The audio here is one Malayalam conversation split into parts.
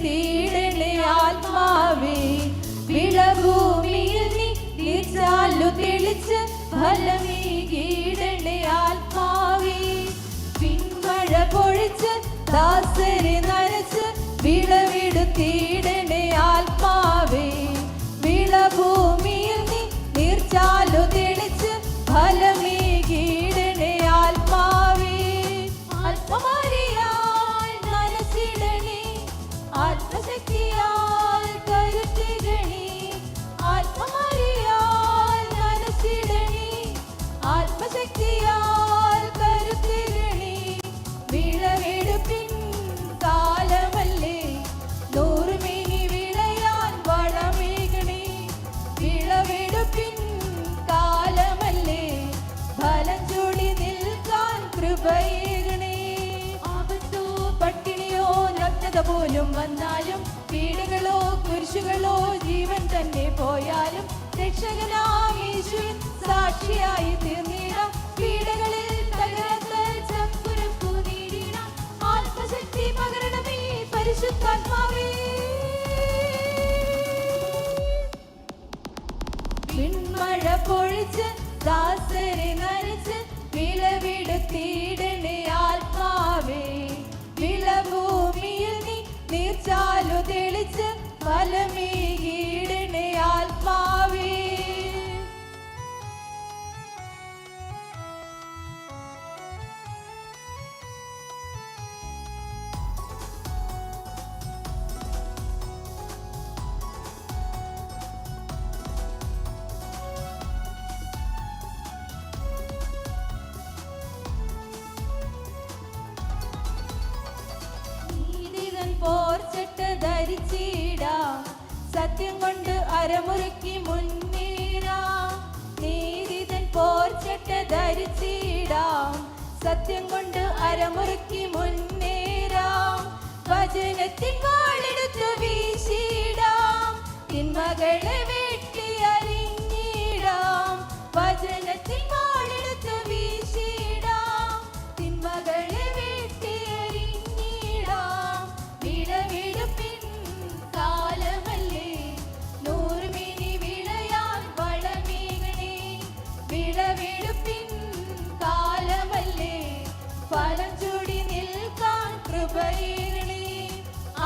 വിളവിടുത്തിടണേ ആത്മാവേ. വിളഭൂമിയിൽ നീ നീർച്ചാലു തെളിച്ച് ഫലമേകിടണേ ആത്മാവേ. പിൻമഴ പൊഴിച്ച് ദാസരെ നനച്ച് വിളവിടുത്തിടണേ ആത്മാവേ. വിളഭൂമിയിൽ നീ നീർച്ചാലു തെളിച്ച് ഫലമേകിടണേ ആത്മാവേ. ആത്മമാരിയാൽ നനച്ചിടണേ, ആത്മശക്തിയാൽ കരുത്തിടണേ. ആത്മമാരിയാൽ നനച്ചിടണേ, ആത്മശക്തിയാൽ കരുത്തിടണേ. വിളവെടുപ്പിൻ കാലമല്ലേ, നൂറുമേനി വിളയാൻ വളമേകണേ. വിളവെടുപ്പിൻ കാലമല്ലേ, ഫലം ചൂടി നിൽക്കാൻ കൃപയേകണേ. ആപത്തോ പട്ടിണിയോ നഗ്നത പോലും വന്നാലും, പീഡകളോ കുരിശുകളോ ജീവൻ തന്നെ പോയാലും, രക്ഷകനാം യേശുവിൻ സാക്ഷിയായി തീർന്നിടാം. പീഡകളിൽ തകരാത്ത ചങ്കുറപ്പു നേടിടാം. ആത്മശക്തി പകരണമേ പരിശുദ്ധാത്മാവേ. പിൻമഴ പൊഴിച്ച് ദാസരെ നനച്ച് വിളവിടുത്തിടണേ ആത്മാവേ. വിളഭൂമിയിൽ നീ നീർച്ചാലു തെളിച്ച് ഫലമേകിടണേ ആത്മാവേ. പോർച്ചട്ട് ധരിച്ചിടാം, സത്യം കൊണ്ട് അരമുറുക്കി മുന്നേറാം. നീതിതൻ പോർച്ചട്ട് ധരിച്ചിടാം, സത്യം കൊണ്ട് അരമുറുക്കി മുന്നേറാം. വചനത്തിൻ വാളെടുത്ത് വീശിടാം, തിന്മകളെ വെട്ടി അരിഞ്ഞിടാം. വചനത്തിൻ വാളെടുത്ത് വീശിടാം, തിന്മകളെ വെട്ടി അരിഞ്ഞിടാം. വിളവെടുപ്പിൻ കാലമല്ലേ, നൂറുമേനി വിളയാൻ വളമേകണേ. വിളവെടുപ്പിൻ കാലമല്ലേ, ഫലം ചൂടി നിൽക്കാൻ കൃപയേകണേ.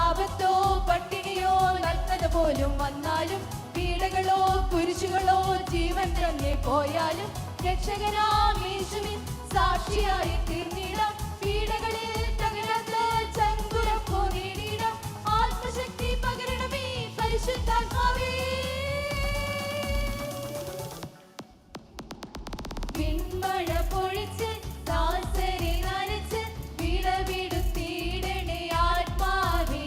ആപത്തോ പട്ടിണിയോ നഗ്നത പോലും വന്നാലും, പീഡകളോ കുരിശുകളോ ജീവൻ തന്നെ പോയാലും, രക്ഷകനാം യേശുവിൻ സാക്ഷിയായി തീർന്നിടാം. പീഡകളിൽ തകരാത്ത ചങ്കുറപ്പു നേടിടാം. ആത്മശക്തി പകരണമേ പരിശുദ്ധാത്മാവേ. പിൻമഴ പൊഴിച്ച് ദാസരെ നനച്ച് വിളവിടുത്തിടണേ ആത്മാവേ.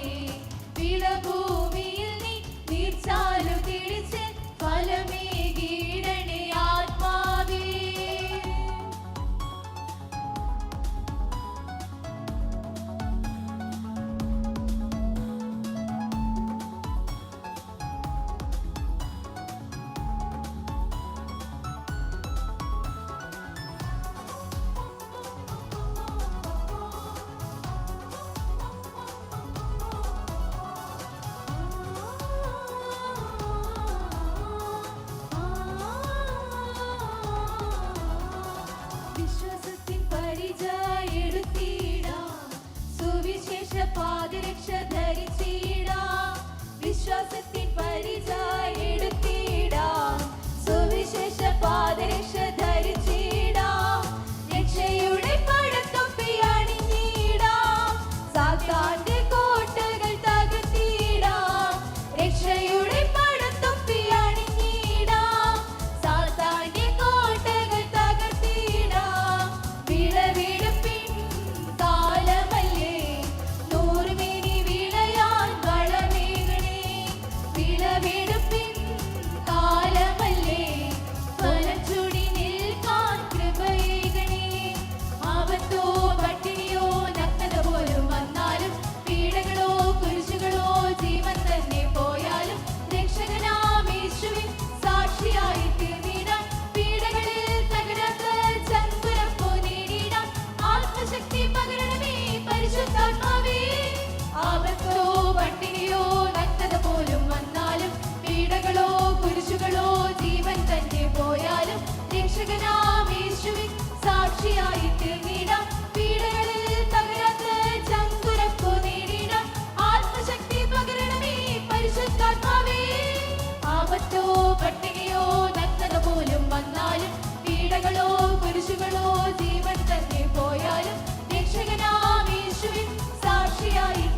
വിളഭൂമിയിൽ നീ നീർച്ചാലു തെളിച്ച് ഫലമേകിടണേ ആത്മാവേ. ആയുഷുകളോ ജീവൻ തന്നെ പോയാലും രക്ഷകനാം യേശുവിൻ സാക്ഷിയായി